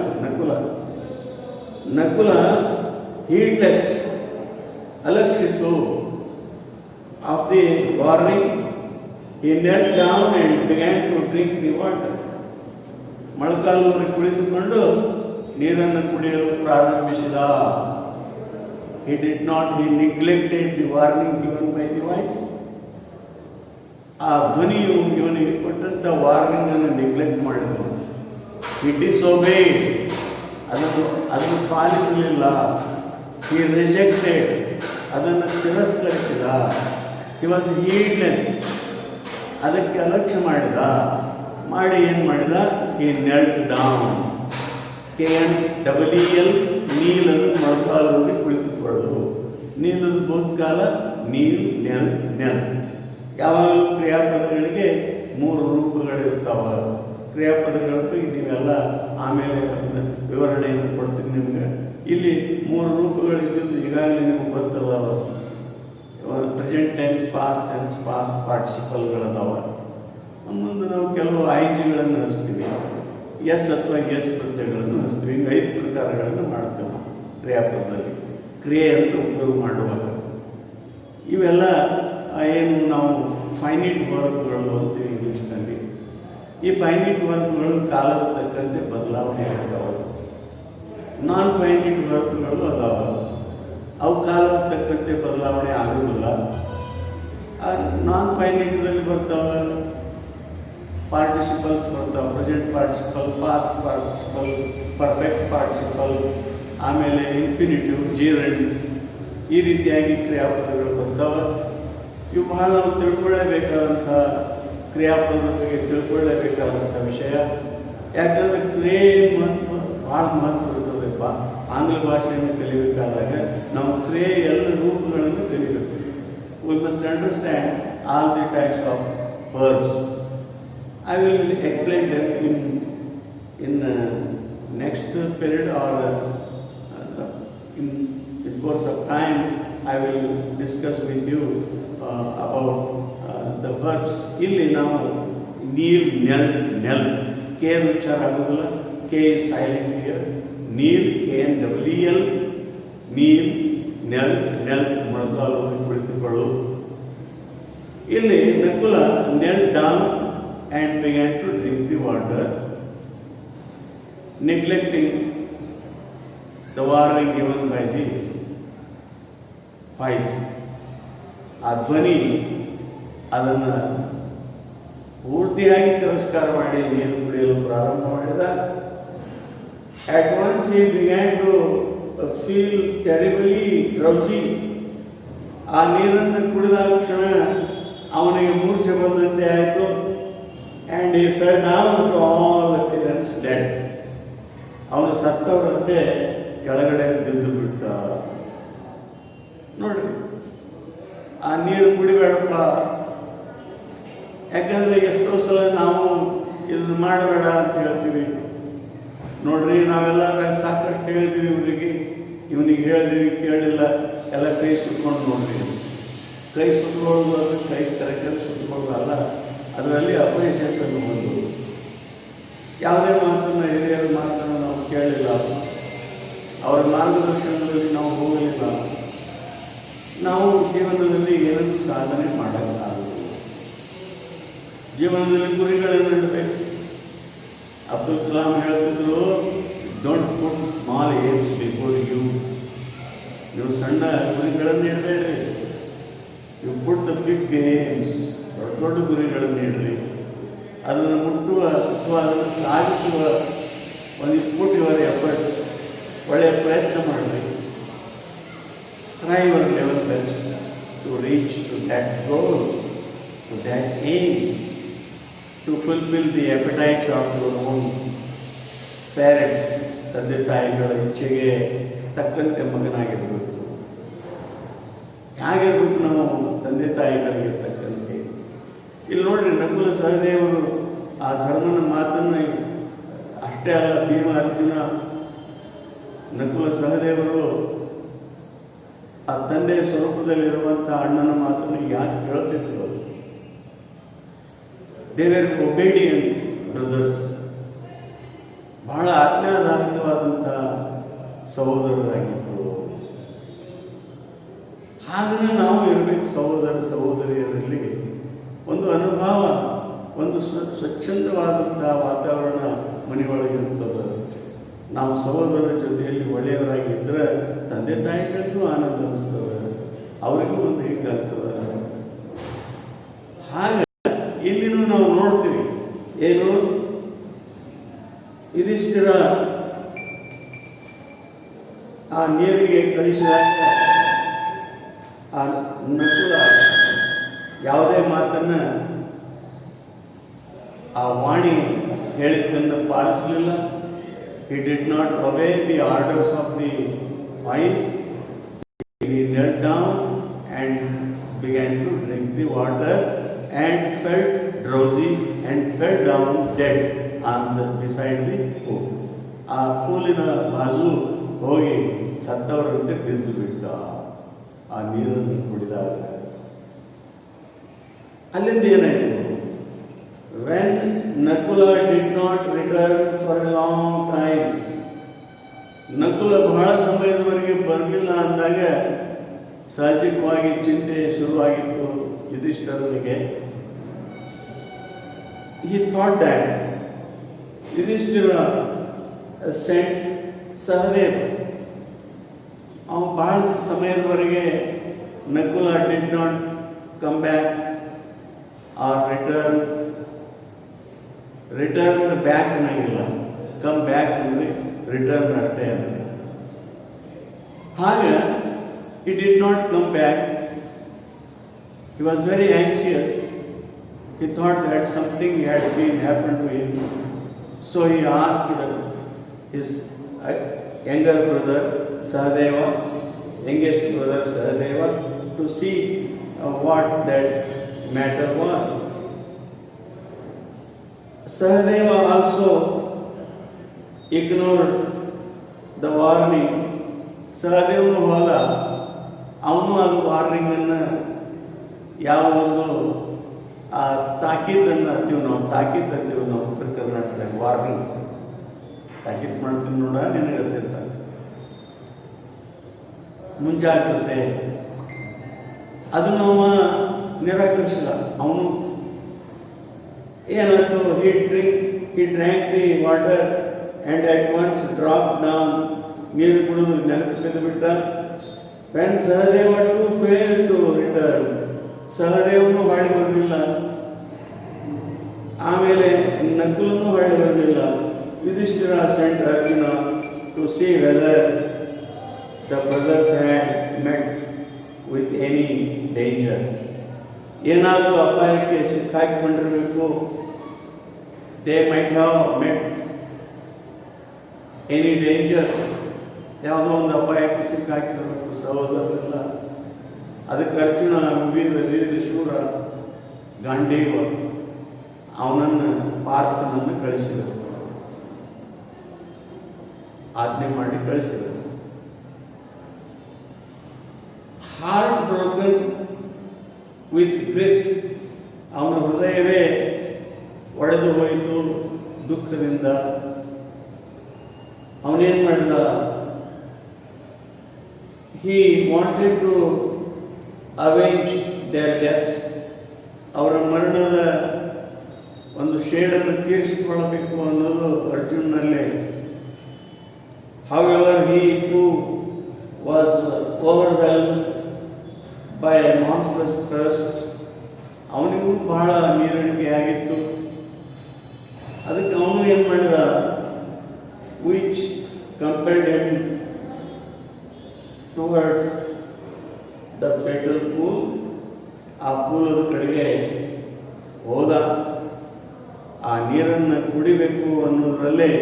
ನಕುಲ. ಹೀಡ್ಲೆಸ್, ಅಲಕ್ಷಿಸು of the warning, he knelt down and began to drink the water. ಮೊಳಕಾಲೂರಿ ಕುಳಿತುಕೊಂಡು ನೀರನ್ನು ಕುಡಿಯಲು ಪ್ರಾರಂಭಿಸಿದ. he neglected the warning given by the voice. ಆ ಧ್ವನಿಯು ಇವನಿಗೆ ಕೊಟ್ಟಂಥ ವಾರ್ನಿಂಗ್ ಅನ್ನು ನೆಗ್ಲೆಕ್ಟ್ ಮಾಡಿದನು. he disobeyed, ಅದನ್ನು ಪಾಲಿಸಲಿಲ್ಲ. he rejected, ಅದನ್ನು ತಿರಸ್ಕರಿಸಿದ. he was heedless, ಅದಕ್ಕೆ ಅಲಕ್ಷ್ಯ ಮಾಡಿ ಏನು ಮಾಡಿದ? he knelt down. KNEL, ನೀಲದು ಮೊಳಕಾಲೂರಿ ಕುಳಿತುಕೊಳ್ಳು. ನೀಲದು ಭೂತಕಾಲ, Neel, ನೆಲ್ತ್. ಯಾವಾಗಲೂ ಕ್ರಿಯಾಪದಗಳಿಗೆ 3 ರೂಪಗಳಿರ್ತಾವ. ಕ್ರಿಯಾಪದಗಳ ಬಗ್ಗೆ ನೀವೆಲ್ಲ ಆಮೇಲೆ ವಿವರಣೆಯನ್ನು ಕೊಡ್ತೀನಿ ನಿಮ್ಗೆ. ಇಲ್ಲಿ 3 ರೂಪಗಳಿದ್ದು ಈಗಾಗಲೇ ನಿಮ್ಗೆ ಗೊತ್ತದಾವ. Present tense, past tense, past ಪಾರ್ಟಿಸಿಪಲ್ಗಳದಾವ. ಮುಂದೆ ನಾವು ಕೆಲವು ಐಜಿಗಳನ್ನು ಹಚ್ತೀವಿ, ಎಸ್ ಅಥವಾ ಎಸ್ ಪ್ರತ್ಯಯಗಳನ್ನು ಹಚ್ತೀವಿ. ಹಿಂಗೆ 5 ಪ್ರಕಾರಗಳನ್ನು ಮಾಡ್ತೇವೆ ಕ್ರಿಯಾಪದದಲ್ಲಿ, ಕ್ರಿಯೆ ಅಂತ ಉಪಯೋಗ ಮಾಡುವಾಗ. ಇವೆಲ್ಲ ಏನು ನಾವು ಫೈನೈಟ್ ವರ್ಬ್ಗಳು ಅಂತೀವಿ ಇಂಗ್ಲೀಷ್ನಲ್ಲಿ. ಈ ಫೈನೈಟ್ ವರ್ಬ್ಗಳು ಕಾಲದ ತಕ್ಕಂತೆ ಬದಲಾವಣೆ ಆಗ್ತಾವೆ. ನಾನ್ ಫೈನೈಟ್ ವರ್ಬ್ಗಳು ಅದಾವ, ಅವು ಕಾಲದ ತಕ್ಕಂತೆ ಬದಲಾವಣೆ ಆಗುವುದಿಲ್ಲ. ನಾನ್ ಫೈನೈಟ್ದಲ್ಲಿ ಬರ್ತಾವೆ ಪಾರ್ಟಿಸಿಪಲ್ಸ್ ಬರ್ತಾವೆ, present participle, past participle, perfect participle, ಆಮೇಲೆ ಇನ್ಫಿನಿಟಿವ್, ಜೀರನ್, ಈ ರೀತಿಯಾಗಿ ಕ್ರಿಯಾಪದಗಳು ಬರ್ತಾವೆ. ಇವು ಭಾಳ ನಾವು ತಿಳ್ಕೊಳ್ಳೇಬೇಕಾದಂಥ ಕ್ರಿಯಾಪದದ ಬಗ್ಗೆ ತಿಳ್ಕೊಳ್ಳೇಬೇಕಾದಂಥ ವಿಷಯ. ಯಾಕಂದರೆ ಕ್ರಿಯೆ ಮಹತ್ವ ಭಾಳ ಮಹತ್ವ ಆಂಗ್ಲ ಭಾಷೆಯನ್ನು ಕಲಿಬೇಕಾದಾಗ ನಾವು ಕ್ರಿಯೆ ಎಲ್ಲ ರೂಪಗಳನ್ನು ಕಲಿಬೇಕು. We must understand all the types of verbs. I will explain them in next period or in course of time. I will discuss with you about the verbs. ಇಲ್ಲಿ ನಾವು ನೀಲ್, ನೆಲ್ಟ್, ನೆಲ್ಟ್, ಕೆ ಉಚ್ಚಾರ ಆಗೋದಿಲ್ಲ, K is silent here. Kneel, KNWEL, kneel, knelt, knelt, ಮೊಳಕಾಲು ಕುಳಿತುಕೊಳ್ಳು. ಇಲ್ಲಿ Nakula knelt down and began to drink the water, neglecting the warning given by the voice. ಆ ಧ್ವನಿ ಅದನ್ನು ಪೂರ್ತಿಯಾಗಿ ತಿರಸ್ಕಾರ ಮಾಡಿ ನೀರು ಕುಡಿಯಲು ಪ್ರಾರಂಭ ಮಾಡಿದ. At once he began to feel terribly drowsy. ಆ ನೀರನ್ನು ಕುಡಿದ ಕ್ಷಣ ಅವನಿಗೆ ಮೂರ್ಛೆ ಬಂದಂತೆ ಆಯಿತು. And he fell down to all appearance dead. ಅವನು ಸತ್ತವರಂತೆ ಕೆಳಗಡೆ ಬಿದ್ದು ಬಿಟ್ಟ. ನೋಡ್ರಿ, ಆ ನೀರು ಕುಡಿಬೇಡಪ್ಪ. ಯಾಕಂದರೆ ಎಷ್ಟೋ ಸಲ ನಾವು ಇದನ್ನು ಮಾಡಬೇಡ ಅಂತ ಹೇಳ್ತೀವಿ. ನೋಡ್ರಿ, ನಾವೆಲ್ಲ ಸಾಕಷ್ಟು ಹೇಳಿದ್ದೀವಿ ಇವನಿಗೆ ಹೇಳಿದೀವಿ, ಕೇಳಿಲ್ಲ, ಎಲ್ಲ ಕೈ ಸುಟ್ಕೊಂಡು ನೋಡ್ರಿ. ಕೈ ಸುಟ್ಕೊಳ್ಳೋದು ಅದು ಕೈ ಕರೆಕ್ಟಾಗಿ ಸುಟ್ಕೊಳ್ಳೋದು ಅಲ್ಲ, ಅದರಲ್ಲಿ ಅಪರಿಶಿಷ್ಟನ್ನು ಒಂದು. ಯಾವುದೇ ಮಾತನ್ನು ಹಿರಿಯರ ಮಾತನ್ನು ನಾವು ಕೇಳಿಲ್ಲ, ಅವರ ಮಾರ್ಗದರ್ಶನದಲ್ಲಿ ನಾವು ಹೋಗಲಿಲ್ಲ, ನಾವು ಜೀವನದಲ್ಲಿ ಏನನ್ನೂ ಸಾಧನೆ ಮಾಡೋಕ್ಕಾಗಲ್ಲ. ಜೀವನದಲ್ಲಿ ಗುರಿಗಳನ್ನು ಇಡಬೇಕು. ಅಬ್ದುಲ್ ಕಲಾಂ ಹೇಳ್ತಿದ್ರು, don't put small aims before you. ನೀವು ಸಣ್ಣ ಗುರಿಗಳನ್ನು ಇಡಬೇಡಿ, you put the big aims. ದೊಡ್ಡ ದೊಡ್ಡ ಗುರಿಗಳನ್ನು ಇಡ್ರಿ. ಅದನ್ನು ಮುಟ್ಟುವ ಅಥವಾ ಅದನ್ನು ಸಾಧಿಸುವ ಒಂದು ಪುಟ್ ಯುವರ್ ಎಫರ್ಟ್ಸ್. ಒಳ್ಳೆಯ ಪ್ರಯತ್ನ ಮಾಡಿರಿ. Try your level best to reach to that goal, to that aim, to fulfil the appetites of your own parents. ತಂದೆ ತಾಯಿಗಳ ಇಚ್ಛೆಗೆ ತಕ್ಕಂತೆ ಮಗನಾಗಿರಬೇಕು. ಹೇಗಿರ್ಬೇಕು ನಾವು ತಂದೆ ತಾಯಿಗಳಿಗೆ ತಕ್ಕಂತೆ? ಇಲ್ಲಿ ನೋಡ್ರಿ, ನಕುಲ ಸಹದೇವರು ಆ ಧರ್ಮನ ಮಾತನ್ನು ಅಷ್ಟೇ ಅಲ್ಲ, ಭೀಮ ಅರ್ಜುನ ನಕುಲ ಸಹದೇವರು ಆ ತಂದೆಯ ಸ್ವರೂಪದಲ್ಲಿರುವಂಥ ಅಣ್ಣನ ಮಾತನ್ನು ಯಾಕೆ ಕೇಳ್ತಿದ್ರು? They were obedient brothers. ಬಹಳ ಆಜ್ಞಾಧಾರಿತವಾದಂಥ ಸಹೋದರರಾಗಿದ್ದರು. ಹಾಗೆಯೇ ನಾವು ಇರಬೇಕು. ಸಹೋದರ ಸಹೋದರಿಯರಲ್ಲಿ ಒಂದು ಅನುಭವ, ಒಂದು ಸ್ವಚ್ಛಂದವಾದಂಥ ವಾತಾವರಣ ಮನೆಯೊಳಗಿರುತ್ತದೆ. ನಾವು ಸಹೋದರರ ಜೊತೆಯಲ್ಲಿ ಒಳ್ಳೆಯವರಾಗಿದ್ದರೆ ತಂದೆ ತಾಯಿಗಳಿಗೂ ಆನಂದ ಅನಿಸ್ತದೆ, ಅವರಿಗೂ ಒಂದು ಹೀಗಾಗ್ತದೆ. ಹಾಗೆ ಇಲ್ಲಿನೂ ನಾವು ನೋಡ್ತೀವಿ, ಏನು ಯುಧಿಷ್ಠಿರ ಆ ನೀರಿಗೆ ಕಳಿಸಿದಾಗ ಆ ನಕುಲ ಯಾವುದೇ ಮಾತನ್ನು, ಆ ವಾಣಿ ಹೇಳಿದ್ದನ್ನು ಪಾಲಿಸಲಿಲ್ಲ. He did not obey the orders of the voice. He knelt down and began to drink the water and felt drowsy and fell down dead beside the pool. ಆ ಪೂಲಿನ ಬಾಜು ಹೋಗಿ ಸತ್ತವರಂತೆ ಬಿದ್ದು ಬಿಟ್ಟ ಆ ನೀರನ್ನು ಕುಡಿದಾಗ. ಅಲ್ಲಿಂದ ಏನಾಯಿತು? When Nakula did not return for a long time, Nakula ಬಹಳ ಸಮಯದವರೆಗೆ ಬರಲಿಲ್ಲ ಅಂದಾಗ ಸಹಜವಾಗಿ ಚಿಂತೆ ಶುರುವಾಗಿತ್ತು ಯುಧಿಷ್ಠಿರನಿಗೆ. He thought that Yudhishthira sent Sahadeva. ಅವನು ಬಹಳ ಸಮಯದವರೆಗೆ Nakula did not come back or return back ಅನ್ನಂಗಿಲ್ಲ, ಕಮ್ ಬ್ಯಾಕ್ ಅಂದರೆ ರಿಟರ್ನ್ ಅಷ್ಟೇ ಅಂದರೆ. ಹಾಗೆ he did not come back. He was very anxious. He thought that something had happened to him. So he asked his younger brother Sahadeva, youngest brother Sahadeva, to see what that matter was. Sahadeva also ignored the warning. ಸಹದೇವನು ಹೋದ, ಅವನು ಅದು ವಾರ್ನಿಂಗನ್ನು ಯಾವ ಒಂದು ಆ ತಾಕೀತನ್ನು ಅಂತೀವಿ ನಾವು ಉತ್ತರ ಕರ್ನಾಟಕದಾಗ ವಾರ್ನಿಂಗ್ ತಾಕೀತ್ ಮಾಡ್ತೀನಿ ನೋಡ, ನಿನಗೆ ಗೊತ್ತಿರ್ತಾರೆ ಮುಂಜಾಗ್ರತೆ, ಅದನ್ನು ಅವ ನಿರಾಕರಿಸಿದ. ಅವನು ಏನಾಯ್ತು, he drank the water and at once dropped down, ನೀರು ಕುಡಿದು ನೆಲಕ್ಕೆ ಬಿದ್ದು ಬಿಟ್ಟ. when Sahadeva too failed to return, ಸಹದೇವನು ಹೊಳ್ಳಿ ಬರಲಿಲ್ಲ, ಆಮೇಲೆ ನಕುಲನು ಹೊಳ್ಳಿ ಬರಲಿಲ್ಲ. Yudhishthira sent Arjuna to see whether the brothers had met with any danger. ಏನಾದರೂ ಅಪಾಯಕ್ಕೆ ಸಿಕ್ಕಾಕಿಕೊಂಡಿರಬೇಕು. they might have met any danger, ಯಾವುದೋ ಒಂದು ಅಪಾಯಕ್ಕೆ ಸಿಕ್ಕಾಕಿರಬೇಕು ಸಹೋದರರೆಲ್ಲ. ಅದಕ್ಕೆ ಅರ್ಜುನ ವೀರ ಧೀರ ಶೂರ ಗಾಂಡೀವ ಅವನನ್ನು ಪಾರ್ಥನನ್ನು ಕಳಿಸಿದರು, ಆಜ್ಞೆ ಮಾಡಿ ಕಳಿಸಿದರು. ಹಾರ್ಟ್ ಬ್ರೋಕನ್ ವಿತ್ ಗ್ರಿಫ್, ಅವನ ಹೃದಯವೇ ಒಡೆದು ಹೋಯಿತು ದುಃಖದಿಂದ. ಅವನೇನು ಮಾಡಿದ, he wanted to avenge their deaths, ಅವರ ಮರಣದ ಒಂದು ಶೇಡನ್ನು ತೀರಿಸಿಕೊಳ್ಳಬೇಕು ಅನ್ನೋದು ಅರ್ಜುನನಲ್ಲಿ. however he too was overwhelmed by a monstrous thirst, ಅವನಿಗೂ ಬಹಳ ನೀರಡಿಕೆ ಆಗಿತ್ತು. ಅದಕ್ಕೆ ಅವನು ಏನು ಮಾಡಿದ, which compelled him towards the fatal pool, ಆ ಪೂಲದ ಕಡೆಗೆ ಹೋದ. ಆ ನೀರನ್ನು ಕುಡಿಬೇಕು ಅನ್ನೋದ್ರಲ್ಲೇ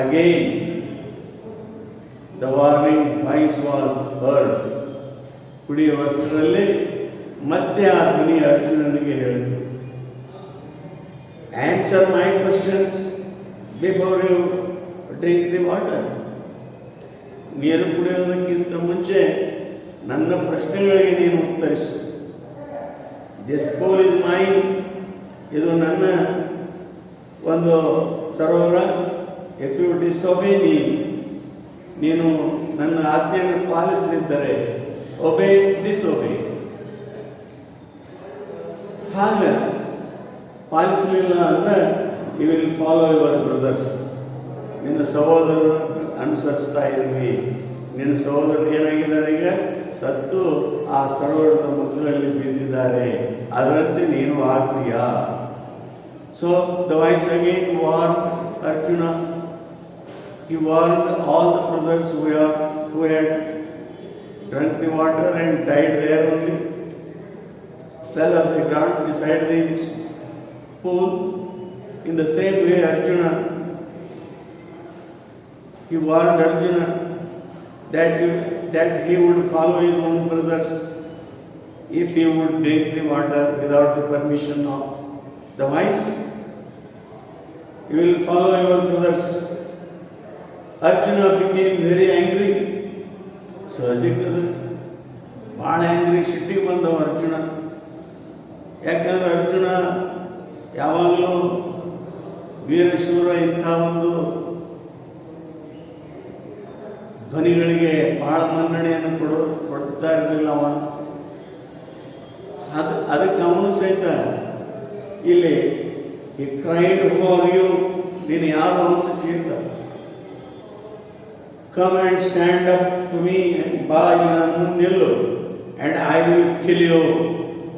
again the warning voice was heard. ಕುಡಿಯುವಷ್ಟರಲ್ಲಿ ಮತ್ತೆ ಆ ಧ್ವನಿ ಅರ್ಜುನನಿಗೆ ಹೇಳಿತು, answer my questions before you drink the water. ನೀರು ಕುಡಿಯೋದಕ್ಕಿಂತ ಮುಂಚೆ ನನ್ನ ಪ್ರಶ್ನೆಗಳಿಗೆ ನೀನು ಉತ್ತರಿಸು. ದಿಸ್ ಪೂಲ್ ಇಸ್ ಮೈನ್, ಇದು ನನ್ನ ಒಂದು ಸರೋವರ. ಇಫ್ ಯು ಡಿಸೊಬೇ ಮೀ, ನೀನು ನನ್ನ ಆಜ್ಞೆಯನ್ನು ಪಾಲಿಸದಿದ್ದರೆ, ಒಬೇ ಡಿಸೊಬೇ, ಹಾಗೆ ಪಾಲಿಸಲಿಲ್ಲ ಅಂದರೆ you will follow your brothers, ನಿನ್ನ ಸಹೋದರರು ಅನುಸರಿಸ್ತಾ ಇದ್ವಿ. ನಿನ್ನ ಸಹೋದರರು ಏನಾಗಿದ್ದಾರೆ, ಈಗ ಸತ್ತು ಆ ಸರೋವರದ ಮಧ್ಯದಲ್ಲಿ ಬಿದ್ದಿದ್ದಾರೆ, ಅದರಂತೆ ನೀನು ಆಗ್ತೀಯಾ. So the voice again warned Arjuna. he warned all the brothers who had drunk the water and died there only, fell on the ground beside the pool. In the same way he warned Arjuna that he would follow his own brothers if he would drink the water without the permission of the wise. You will follow your brothers. Arjuna became very angry. ಸಹಜಿಕದ ಭಾಳ angry, ಸಿಟ್ಟಿಗೆ ಬಂದವ ಅರ್ಜುನ. ಯಾಕಂದ್ರೆ ಅರ್ಜುನ ಯಾವಾಗಲೂ ವೀರಶೂರ, ಇಂಥ ಒಂದು ಧ್ವನಿಗಳಿಗೆ ಬಹಳ ಮನ್ನಣೆಯನ್ನು ಕೊಡ್ತಾ ಇರಲಿಲ್ಲ ಅವ. ಅದಕ್ಕೆ ಅವನು ಸಹಿತ ಇಲ್ಲಿ ಈ ಕ್ರೈಡ್ ಹೋಗಿಯು, ನೀನು ಯಾರು ಅಂತ ಚೀರ್ದ. Come and stand up to me, ಬಾ ನನ್ನ ನಿಲ್ಲು, and I will kill you,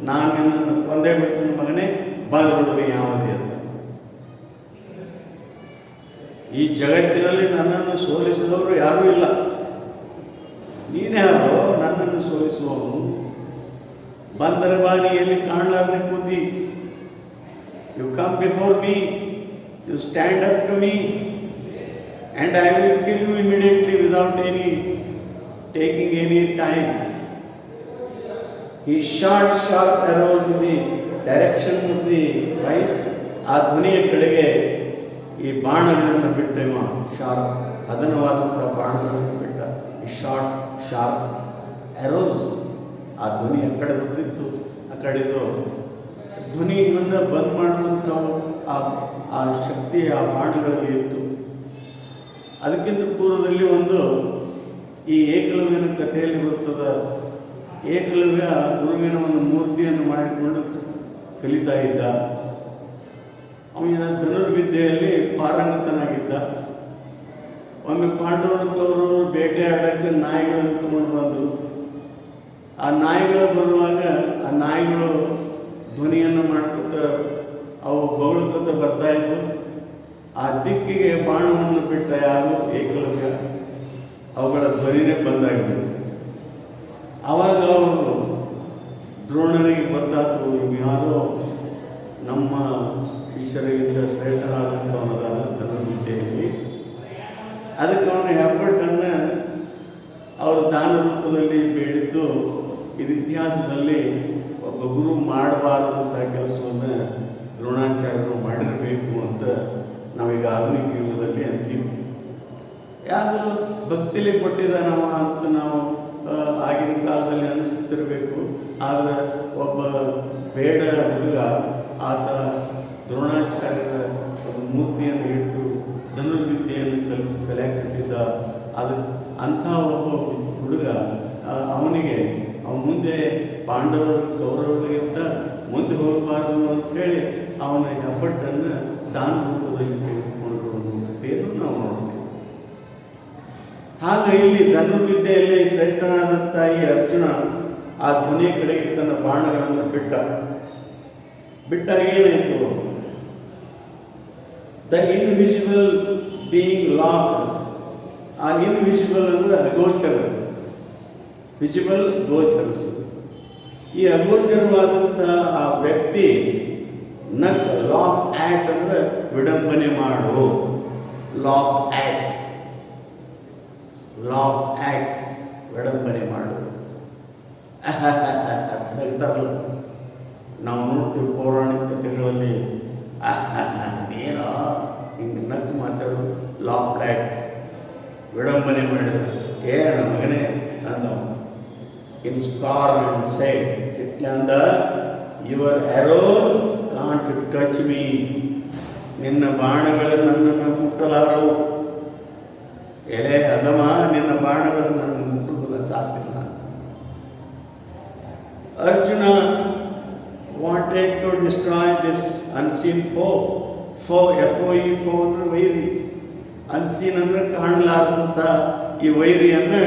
ನಾನು ನಿನ್ನನ್ನು ಕೊಂದೇ ಬಿಡ್ತೀನಿ ಮಗನೇ, ಬಂದ್ಬಿಡ್ರಿ ಯಾವುದೇ ಅಂತ. ಈ ಜಗತ್ತಿನಲ್ಲಿ ನನ್ನನ್ನು ಸೋಲಿಸಿದವರು ಯಾರೂ ಇಲ್ಲ, ನೀನ್ಯಾರೋ ನನ್ನನ್ನು ಸೋಲಿಸುವವನು. ಬಂದರೆ ಬಾನಿ ಎಲ್ಲಿ ಕಾಣಲಾರ್ದೆ ಕೂತಿ, you come before me, you stand up to me, and I will kill you immediately without taking any time. He shot sharp arrows in the direction of the voice. ಆ ಧ್ವನಿಯ ಕಡೆಗೆ ಈ ಬಾಣಗಳನ್ನು ಬಿಟ್ಟ ಶಾರ್ಪ್ ಹದನವಾದಂಥ ಬಾಣಗಳನ್ನು ಬಿಟ್ಟ. ಈ ಶಾರ್ಪ್ arrows ಆ ಧ್ವನಿ ಆ ಕಡೆ ಬರ್ತಿತ್ತು. ಆ ಕಡೆದು ಧ್ವನಿಯನ್ನು ಬಂದ್ ಮಾಡುವಂಥ ಆ ಶಕ್ತಿ ಆ ಬಾಣಗಳಲ್ಲಿ ಇತ್ತು. ಅದಕ್ಕಿಂತ ಪೂರ್ವದಲ್ಲಿ ಒಂದು ಈ ಏಕಲವ್ಯನ ಕಥೆಯಲ್ಲಿ ಬರುತ್ತದೆ. ಏಕಲವ್ಯ ಗುರುವಿನ ಒಂದು ಮೂರ್ತಿಯನ್ನು ಮಾಡಿಕೊಂಡು ಕಲಿತಾ ಇದ್ದ. ಅವನ ಧನುರ್ವಿದ್ಯೆಯಲ್ಲಿ ಪಾರಂಗತನಾಗಿದ್ದ. ಒಮ್ಮೆ ಪಾಂಡವರು ಕೌರವರು ಬೇಟೆಯಾಡಕ್ಕೆ ನಾಯಿಗಳನ್ನು ತಗೊಂಡು ಬಂದರು. ಆ ನಾಯಿಗಳು ಬರುವಾಗ ಆ ನಾಯಿಗಳು ಧ್ವನಿಯನ್ನು ಮಾಡ್ಕೊತ ಅವು ಬೌಳ್ಕೊತ ಬರ್ತಾ ಇದ್ದು. ಆ ದಿಕ್ಕಿಗೆ ಬಾಣವನ್ನು ಬಿಟ್ಟ ಯಾರು ಏಕಲವ್ಯ, ಅವುಗಳ ಧ್ವನಿನೇ ಬಂದಾಗಿಬಿಡ್ತು. ಆವಾಗ ಅವರು ದ್ರೋಣರಿಗೆ ಗೊತ್ತಾಯ್ತು, ಇವು ಯಾರೋ ನಮ್ಮ ಶಿಷ್ಯರಿಗಿಂತ ಶ್ರೇಷ್ಠನಾದಂಥವನದಾನ ಧನುರ್ವಿದ್ಯೆಯಲ್ಲಿ. ಅದಕ್ಕೆ ಅವನ ಹೆಬ್ಬಟ್ಟನ್ನು ಅವರು ದಾನ ರೂಪದಲ್ಲಿ ಬೇಡಿದ್ದು. ಇದು ಇತಿಹಾಸದಲ್ಲಿ ಒಬ್ಬ ಗುರು ಮಾಡಬಾರದಂಥ ಕೆಲಸವನ್ನು ದ್ರೋಣಾಚಾರ್ಯರು ಮಾಡಿರಬೇಕು ಅಂತ ನಾವೀಗ ಆಧುನಿಕ ಯುಗದಲ್ಲಿ ಅಂತೀವಿ. ಯಾವುದು ಭಕ್ತಿಲಿ ಕೊಟ್ಟಿದ್ದಾನವ ಅಂತ ನಾವು ಆಗಿನ ಕಾಲದಲ್ಲಿ ಅನಿಸುತ್ತಿರಬೇಕು. ಆದರೆ ಒಬ್ಬ ಬೇಡ ಹುಡುಗ ಆತ ದ್ರೋಣಾಚಾರ್ಯರ ಒಂದು ಮೂರ್ತಿಯನ್ನು ಇಟ್ಟು ಧನುರ್ವಿದ್ಯೆಯನ್ನು ಕಲಿಯಕತ್ತಿದ್ದ. ಅದು ಅಂಥ ಒಬ್ಬ ಹುಡುಗ ಅವನಿಗೆ ಮುಂದೆ ಪಾಂಡವರು ಕೌರವರಿಗಿಂತ ಮುಂದೆ ಹೋಗಬಾರದು ಅಂಥೇಳಿ ಅವನ ಹೆಬ್ಬಟ್ಟನ್ನು ದಾನ ರೂಪದಲ್ಲಿ ತೆಗೆದುಕೊಂಡು ಅನ್ನೋ ಕಥೆಯನ್ನು ನಾವು ನೋಡ್ತೇವೆ. ಹಾಗೆ ಇಲ್ಲಿ ಧನುರ್ವಿದ್ಯೆಯಲ್ಲಿ ಶ್ರೇಷ್ಠನಾದಂಥ ಈ ಅರ್ಜುನ ಆ ಧ್ವನಿಯ ಕಡೆಗೆ ತನ್ನ ಬಾಣಗಳನ್ನು ಬಿಟ್ಟಾಗ ಏನಾಯಿತು? The invisible being laughed. ಆ ಇನ್ವಿಸಿಬಲ್ ಅಂದರೆ ಅಗೋಚರ, ವಿಸಿಬಲ್ ಗೋಚರಿಸು. ಈ ಅಗೋಚರವಾದಂಥ ಆ ವ್ಯಕ್ತಿ ನಕ್ ಲಾಫ್ ಆ್ಯಕ್ಟ್ ಅಂದರೆ ವಿಡಂಬನೆ ಮಾಡು. ಲಾಫ್ ಆ್ಯಕ್ಟ್ ವಿಡಂಬನೆ ಮಾಡು. ನಗ್ತಾರಲ್ಲ, ನಾವು ನೋಡ್ತೀವಿ ಪೌರಾಣಿಕ ಕಥೆಗಳಲ್ಲಿ ಏನೋ ಹಿಂಗೆ ನಕ್ಕು ಮಾತಾಡೋದು. ಲಾಫ್ ಆ್ಯಕ್ಟ್ ವಿಡಂಬನೆ ಮಾಡಿದ್ರು. ಏನ ಮಗನೇ ಅಂದ. ಇನ್ ಸ್ಕಾರ್ ಅಂಡ್ ಸೈಡ್ ಸಿಟ್ಲಂದ, your arrows can't touch me. ನಿನ್ನ ಬಾಣಗಳು ನನ್ನನ್ನು ಮುಟ್ಟಲಾರವು. ಎಲೆ ಅದಮ, ನಿನ್ನ ಬಾಣಗಳು ನನ್ನನ್ನು ಮುಟ್ಟುವುದಿಲ್ಲ, ಸಾಧ್ಯಲ್ಲ. Arjuna wanted to destroy this unseen foe. FOE ಅಂದರೆ ವೈರಿ. ಅನ್ಸೀನ್ ಅಂದರೆ ಕಾಣಲಾರದಂಥ ಈ ವೈರಿಯನ್ನು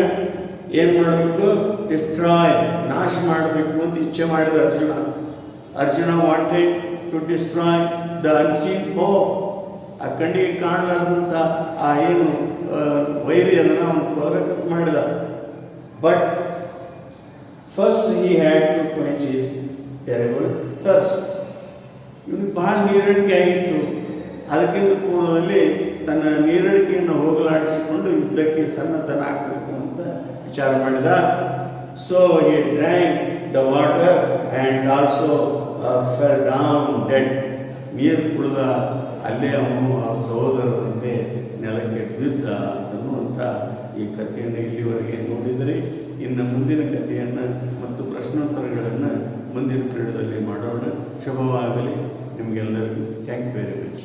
ಏನು ಮಾಡಬೇಕು? ಡಿಸ್ಟ್ರಾಯ್, ನಾಶ ಮಾಡಬೇಕು ಅಂತ ಇಚ್ಛೆ ಮಾಡಿದ Arjuna wanted to destroy the unseen foe. ಆ ಕಣ್ಣಿಗೆ ಕಾಣಲಾರದಂಥ ಆ ಏನು ವೈರಿ ಅದನ್ನು ಅವನು ಕೊಲ್ಲಬೇಕಂತ ಮಾಡಿದ. But first he had to quench his terrible thirst. ಇವನಿಗೆ ಭಾಳ ನೀರಡಿಕೆ ಆಗಿತ್ತು. ಅದಕ್ಕಿಂತ ಪೂರ್ವದಲ್ಲಿ ತನ್ನ ನೀರಡಿಕೆಯನ್ನು ಹೋಗಲಾಡಿಸಿಕೊಂಡು ಯುದ್ಧಕ್ಕೆ ಸನ್ನದ್ಧನಾಗಬೇಕು ಅಂತ ವಿಚಾರ ಮಾಡಿದ. So he drank the water and also fell down dead. ನೀರು ಕುಡಿದ, ಅಲ್ಲೇ ಅವನು ಆ ಸಹೋದರರಂತೆ ನೆಲಕ್ಕೆ ಬಿದ್ದ ಅನ್ನುವಂಥ ಈ ಕಥೆಯನ್ನು ಇಲ್ಲಿವರೆಗೆ ನೋಡಿದರೆ, ಇನ್ನು ಮುಂದಿನ ಕಥೆಯನ್ನು ಮತ್ತು ಪ್ರಶ್ನೋತ್ತರಗಳನ್ನು ಮುಂದಿನ ಪೀಳಿಗೆಯಲ್ಲಿ ಮಾಡೋಣ. ಶುಭವಾಗಲಿ ನಿಮಗೆಲ್ಲರಿಗೂ. Thank you very much.